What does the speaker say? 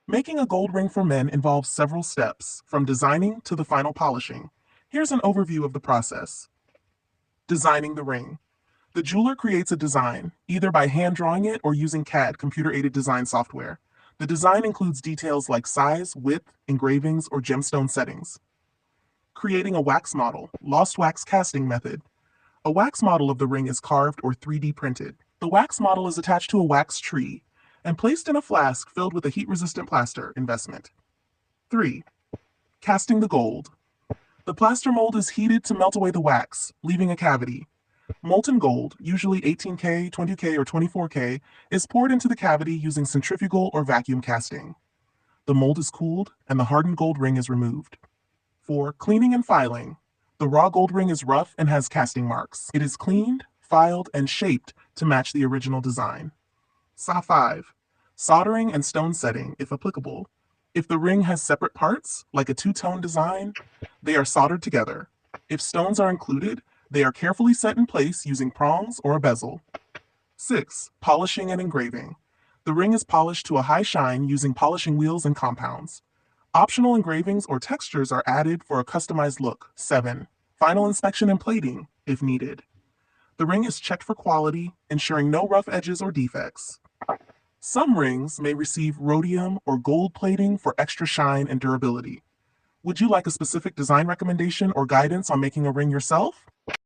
Making a gold ring for men involves several steps, from designing to the final polishing. Here's an overview of the process. Designing the ring. The jeweler creates a design, either by hand drawing it or using CAD, computer-aided design software. The design includes details like size, width, engravings, or gemstone settings. Creating a wax model, lost wax casting method. A wax model of the ring is carved or 3D printed. The wax model is attached to a wax tree and placed in a flask filled with a heat-resistant plaster investment. 3. Casting the gold. The plaster mold is heated to melt away the wax, leaving a cavity. Molten gold, usually 18K, 20K, or 24K, is poured into the cavity using centrifugal or vacuum casting. The mold is cooled and the hardened gold ring is removed. 4. Cleaning and filing. The raw gold ring is rough and has casting marks. It is cleaned, filed, and shaped to match the original design. 5. Soldering and stone setting, if applicable. If the ring has separate parts, like a two-tone design, they are soldered together. If stones are included, they are carefully set in place using prongs or a bezel. 6. Polishing and engraving. The ring is polished to a high shine using polishing wheels and compounds. Optional engravings or textures are added for a customized look. 7. Final inspection and plating, if needed. The ring is checked for quality, ensuring no rough edges or defects. Some rings may receive rhodium or gold plating for extra shine and durability. Would you like a specific design recommendation or guidance on making a ring yourself?